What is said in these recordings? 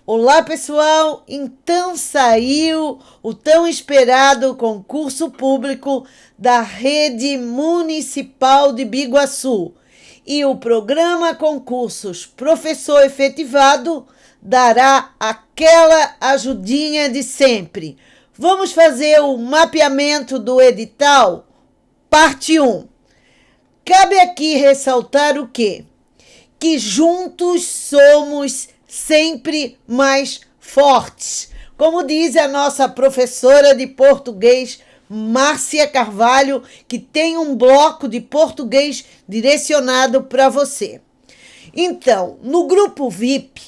Olá, pessoal! Então saiu o tão esperado concurso público da Rede Municipal de Biguaçu e o programa Concursos Professor Efetivado dará aquela ajudinha de sempre. Vamos fazer o mapeamento do edital? Parte 1. Cabe aqui ressaltar o quê? Que juntos somos sempre mais fortes. Como diz a nossa professora de português, Márcia Carvalho, que tem um bloco de português direcionado para você. Então, no grupo VIP,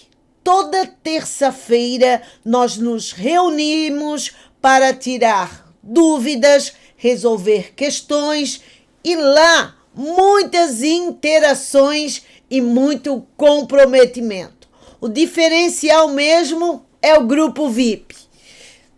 toda terça-feira nós nos reunimos para tirar dúvidas, resolver questões e lá muitas interações e muito comprometimento. O diferencial mesmo é o grupo VIP.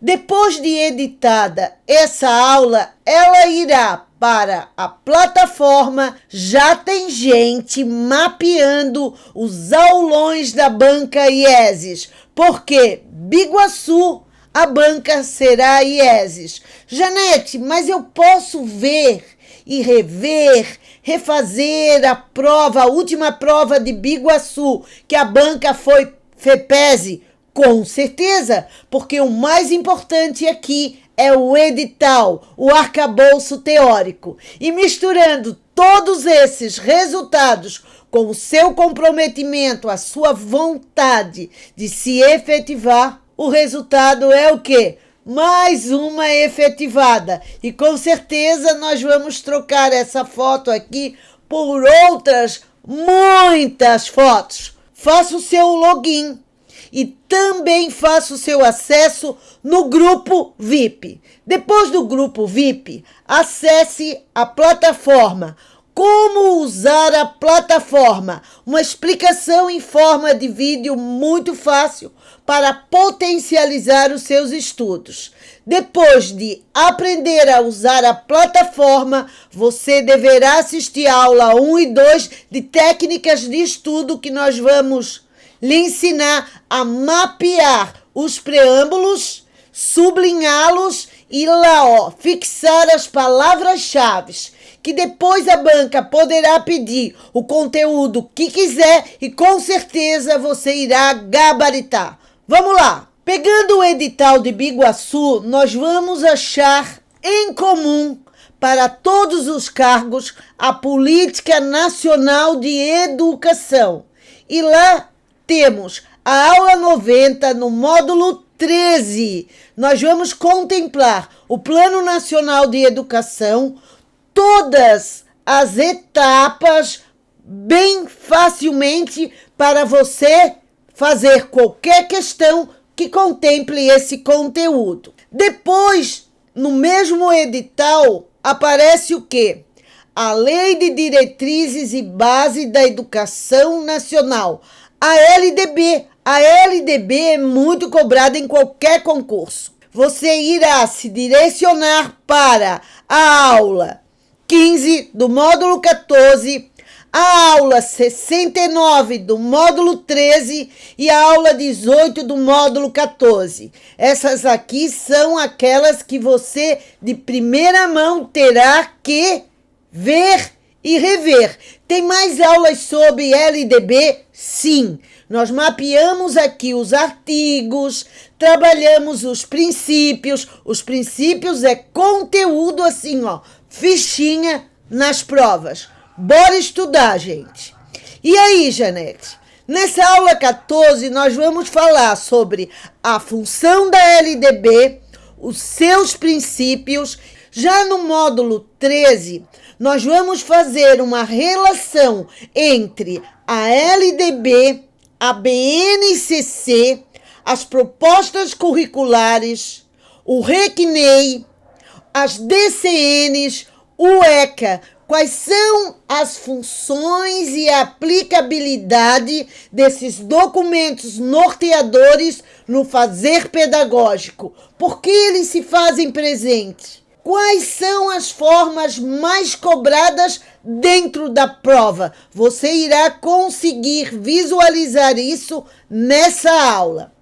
Depois de editada essa aula, ela irá para a plataforma. Já tem gente mapeando os aulões da banca IESES, porque Biguaçu, a banca será IESES. Janete, mas eu posso ver e rever, refazer a última prova de Biguaçu, que a banca foi FEPESE? Com certeza, porque o mais importante aqui é o edital, o arcabouço teórico. E misturando todos esses resultados com o seu comprometimento, a sua vontade de se efetivar, o resultado é o quê? Mais uma efetivada. E com certeza nós vamos trocar essa foto aqui por outras muitas fotos. Faça o seu login e também faça o seu acesso no grupo VIP. Depois do grupo VIP, acesse a plataforma. Como usar a plataforma? Uma explicação em forma de vídeo muito fácil para potencializar os seus estudos. Depois de aprender a usar a plataforma, você deverá assistir a aula 1 e 2 de técnicas de estudo que nós vamos lhe ensinar a mapear os preâmbulos, sublinhá-los e lá, fixar as palavras-chave, que depois a banca poderá pedir o conteúdo que quiser e com certeza você irá gabaritar. Vamos lá! Pegando o edital de Biguaçu, nós vamos achar em comum para todos os cargos a Política Nacional de Educação. E lá temos a aula 90 no módulo 13. Nós vamos contemplar o Plano Nacional de Educação, todas as etapas bem facilmente para você fazer qualquer questão que contemple esse conteúdo. Depois, no mesmo edital, aparece o quê? A Lei de Diretrizes e Base da Educação Nacional, a LDB. A LDB é muito cobrada em qualquer concurso. Você irá se direcionar para a aula 15 do módulo 14, a aula 69 do módulo 13 e a aula 18 do módulo 14. Essas aqui são aquelas que você de primeira mão terá que ver e rever. Tem mais aulas sobre LDB? Sim. Nós mapeamos aqui os artigos, trabalhamos os princípios. Os princípios é conteúdo assim, fichinha nas provas. Bora estudar, gente. E aí, Janete? Nessa aula 14, nós vamos falar sobre a função da LDB, os seus princípios. Já no módulo 13, nós vamos fazer uma relação entre a LDB, a BNCC, as propostas curriculares, o RECNEI, as DCNs, o ECA. Quais são as funções e a aplicabilidade desses documentos norteadores no fazer pedagógico? Por que eles se fazem presente? Quais são as formas mais cobradas dentro da prova? Você irá conseguir visualizar isso nessa aula.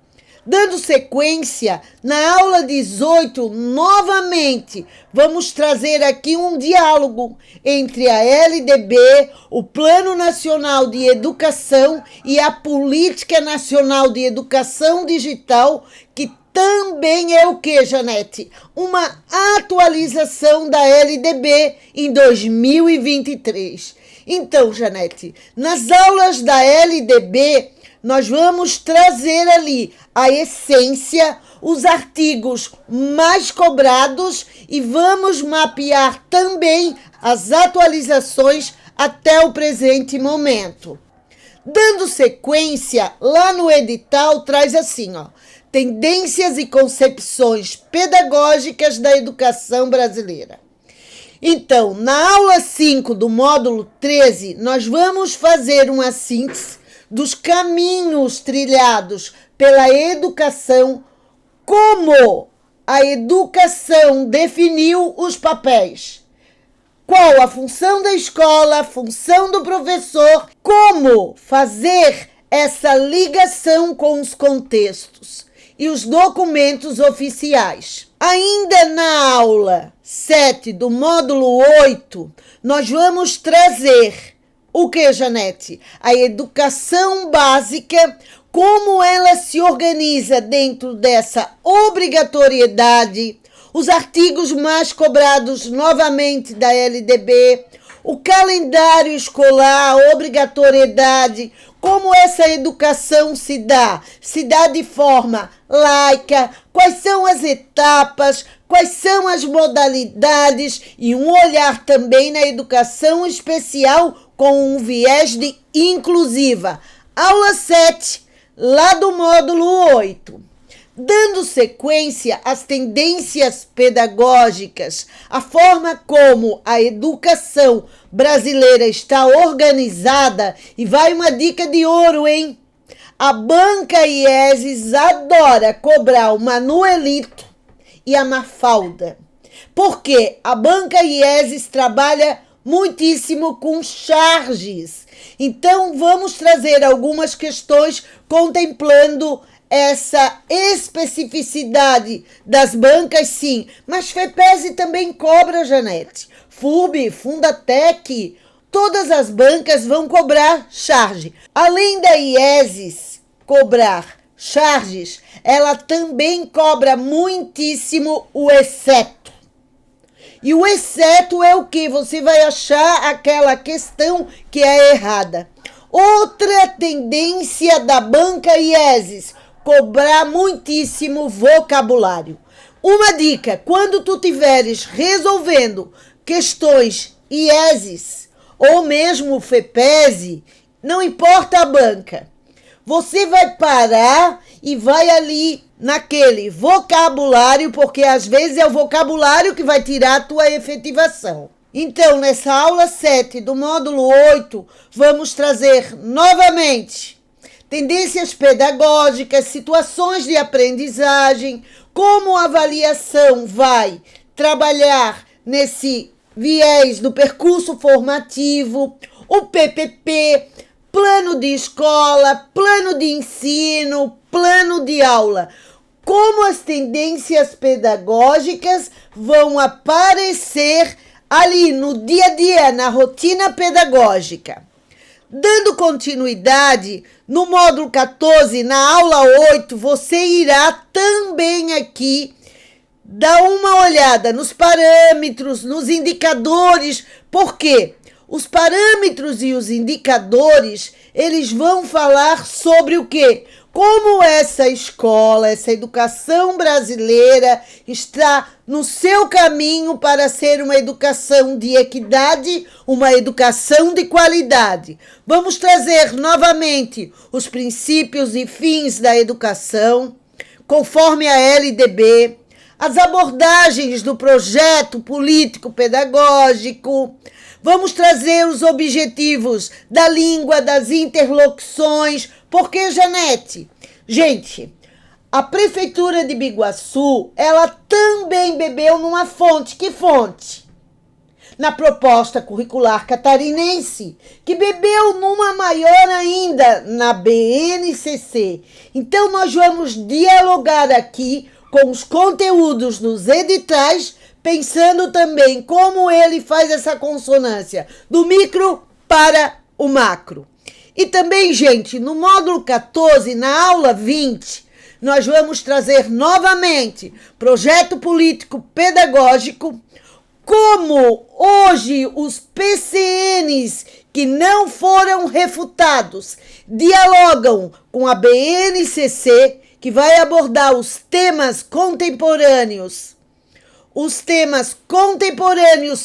Dando sequência, na aula 18, novamente, vamos trazer aqui um diálogo entre a LDB, o Plano Nacional de Educação e a Política Nacional de Educação Digital, que também é o que, Janete? Uma atualização da LDB em 2023. Então, Janete, nas aulas da LDB, nós vamos trazer ali a essência, os artigos mais cobrados e vamos mapear também as atualizações até o presente momento. Dando sequência, lá no edital traz assim, ó, tendências e concepções pedagógicas da educação brasileira. Então, na aula 5 do módulo 13, nós vamos fazer uma síntese dos caminhos trilhados pela educação, como a educação definiu os papéis, qual a função da escola, a função do professor, como fazer essa ligação com os contextos e os documentos oficiais. Ainda na aula 7 do módulo 8, nós vamos trazer o que, Janete? A educação básica, como ela se organiza dentro dessa obrigatoriedade, os artigos mais cobrados novamente da LDB, o calendário escolar, a obrigatoriedade, como essa educação se dá de forma laica, quais são as etapas, quais são as modalidades e um olhar também na educação especial com um viés de inclusiva. Aula 7, lá do módulo 8. Dando sequência às tendências pedagógicas, a forma como a educação brasileira está organizada, e vai uma dica de ouro, hein? A banca IESES adora cobrar o Manuelito e a Mafalda, porque a banca IESES trabalha muitíssimo com charges. Então, vamos trazer algumas questões contemplando essa especificidade das bancas, sim. Mas FEPESE também cobra, Janete. FURB, Fundatec, todas as bancas vão cobrar charge. Além da IESES cobrar charges, ela também cobra muitíssimo o exceto. E o exceto é o que? Você vai achar aquela questão que é errada. Outra tendência da banca IESES, cobrar muitíssimo vocabulário. Uma dica, quando tu tiveres resolvendo questões IESES ou mesmo FEPESE, não importa a banca, você vai parar e vai ali naquele vocabulário, porque às vezes é o vocabulário que vai tirar a tua efetivação. Então, nessa aula 7 do módulo 8, vamos trazer novamente tendências pedagógicas, situações de aprendizagem, como a avaliação vai trabalhar nesse viés do percurso formativo, o PPP, plano de escola, plano de ensino, plano de aula. Como as tendências pedagógicas vão aparecer ali no dia a dia, na rotina pedagógica. Dando continuidade, no módulo 14, na aula 8, você irá também aqui dar uma olhada nos parâmetros, nos indicadores. Por quê? Os parâmetros e os indicadores, eles vão falar sobre o quê? Como essa escola, essa educação brasileira está no seu caminho para ser uma educação de equidade, uma educação de qualidade. Vamos trazer novamente os princípios e fins da educação, conforme a LDB, as abordagens do projeto político-pedagógico. Vamos trazer os objetivos da língua, das interlocuções. Porque, Janete, gente, a Prefeitura de Biguaçu, ela também bebeu numa fonte. Que fonte? na proposta curricular catarinense, que bebeu numa maior ainda na BNCC. Então, nós vamos dialogar aqui com os conteúdos dos editais, pensando também como ele faz essa consonância do micro para o macro. E também, gente, no módulo 14, na aula 20, nós vamos trazer novamente projeto político pedagógico, como hoje os PCNs que não foram refutados dialogam com a BNCC, que vai abordar os temas contemporâneos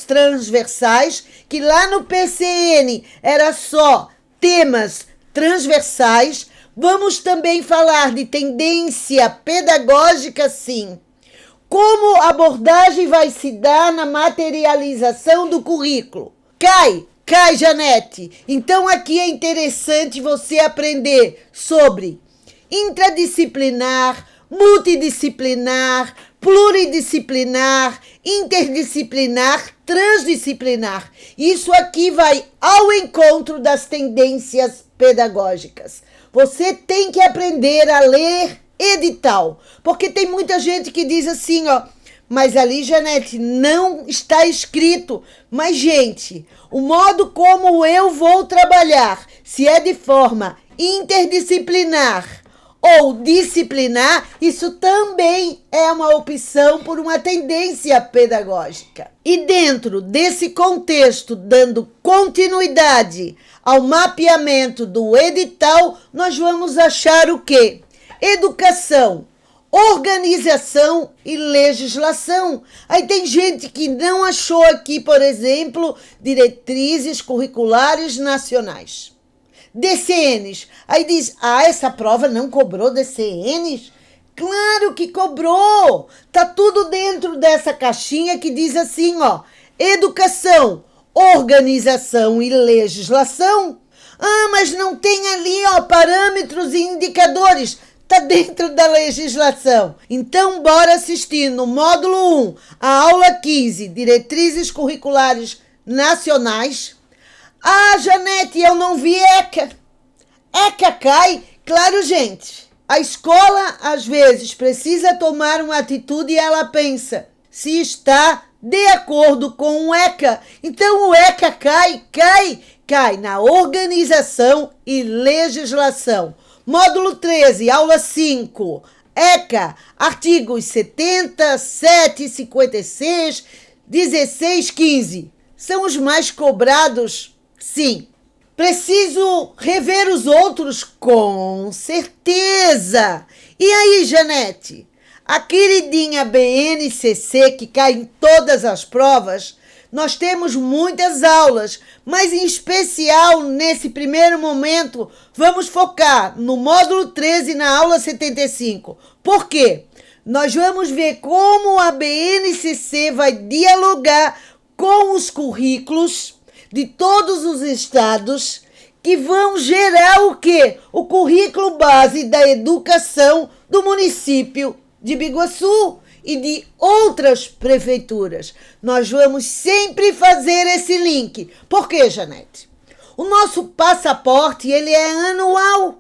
transversais, que lá no PCN era só temas transversais. Vamos também falar de tendência pedagógica, sim. Como a abordagem vai se dar na materialização do currículo? Cai, Janete. Então aqui é interessante você aprender sobre intradisciplinar, multidisciplinar, pluridisciplinar, interdisciplinar, transdisciplinar. Isso aqui vai ao encontro das tendências pedagógicas. Você tem que aprender a ler edital, porque tem muita gente que diz assim, ó, mas ali, Janete, não está escrito. Mas, gente, o modo como eu vou trabalhar, se é de forma interdisciplinar ou disciplinar, isso também é uma opção por uma tendência pedagógica. E dentro desse contexto, dando continuidade ao mapeamento do edital, nós vamos achar o quê? Educação, organização e legislação. Aí tem gente que não achou aqui, por exemplo, diretrizes curriculares nacionais. DCNs. Aí diz, essa prova não cobrou DCNs? Claro que cobrou! Tá tudo dentro dessa caixinha que diz assim, ó, educação, organização e legislação. Mas não tem ali, ó, parâmetros e indicadores. Tá dentro da legislação. Então, bora assistir no módulo 1, a aula 15, diretrizes curriculares nacionais. Janete, eu não vi ECA. ECA cai? Claro, gente. A escola, às vezes, precisa tomar uma atitude e ela pensa se está de acordo com o ECA. Então, o ECA cai na organização e legislação. Módulo 13, aula 5. ECA, artigos 70, 7, 56, 16, 15. São os mais cobrados? Sim. Preciso rever os outros? Com certeza. E aí, Janete? A queridinha BNCC, que cai em todas as provas, nós temos muitas aulas, mas em especial, nesse primeiro momento, vamos focar no módulo 13, na aula 75. Por quê? Nós vamos ver como a BNCC vai dialogar com os currículos de todos os estados, que vão gerar o quê? O currículo base da educação do município de Biguaçu e de outras prefeituras. Nós vamos sempre fazer esse link. Por quê, Janete? O nosso passaporte, ele é anual.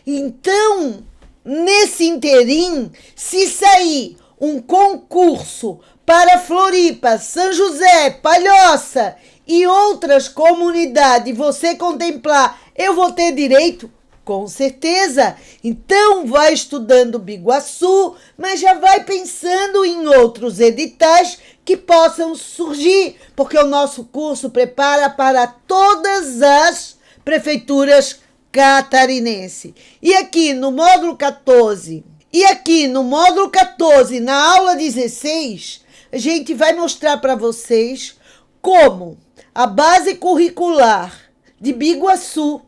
Então, nesse interim, se sair um concurso para Floripa, São José, Palhoça e outras comunidades, você contemplar, eu vou ter direito? Com certeza. Então, vai estudando Biguaçu, mas já vai pensando em outros editais que possam surgir, porque o nosso curso prepara para todas as prefeituras catarinenses. E aqui no módulo 14, na aula 16, a gente vai mostrar para vocês como a base curricular de Biguaçu,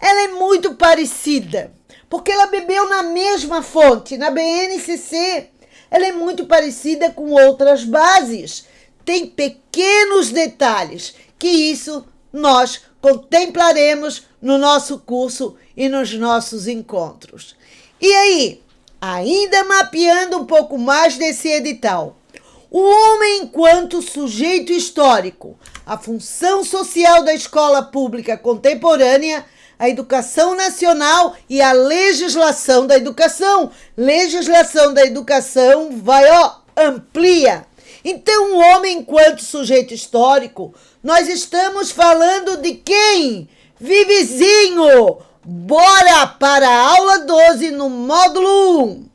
ela é muito parecida, porque ela bebeu na mesma fonte, na BNCC. Ela é muito parecida com outras bases. Tem pequenos detalhes que isso nós contemplaremos no nosso curso e nos nossos encontros. E aí, ainda mapeando um pouco mais desse edital, O homem enquanto sujeito histórico, a função social da escola pública contemporânea, a educação nacional e a legislação da educação. Legislação da educação amplia. Então, o homem enquanto sujeito histórico, nós estamos falando de quem? Vivizinho! Bora para a aula 12 no módulo 1.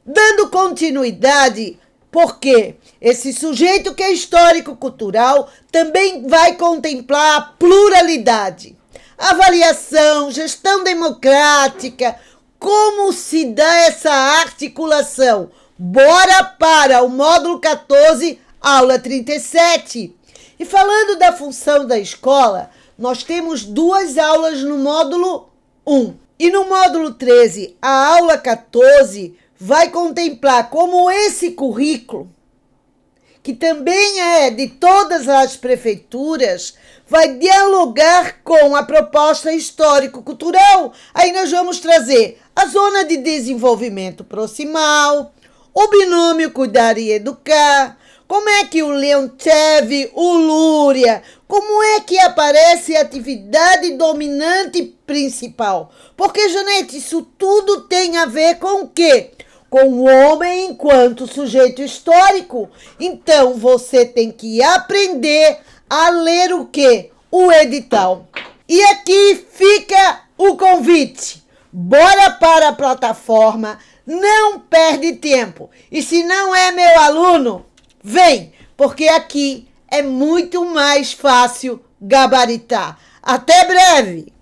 Dando continuidade, porque esse sujeito que é histórico-cultural também vai contemplar a pluralidade. Avaliação, gestão democrática, como se dá essa articulação? Bora para o módulo 14, aula 37. E falando da função da escola, nós temos 2 aulas no módulo 1. E no módulo 13, a aula 14 vai contemplar como esse currículo, que também é de todas as prefeituras, vai dialogar com a proposta histórico-cultural. Aí nós vamos trazer a zona de desenvolvimento proximal, o binômio cuidar e educar, como é que o Leontiev, o Lúria, como é que aparece a atividade dominante principal? Porque, Janete, isso tudo tem a ver com o quê? Com o homem enquanto sujeito histórico. Então, você tem que aprender a ler o quê? O edital. E aqui fica o convite. Bora para a plataforma, não perde tempo. E se não é meu aluno, vem, porque aqui é muito mais fácil gabaritar. Até breve!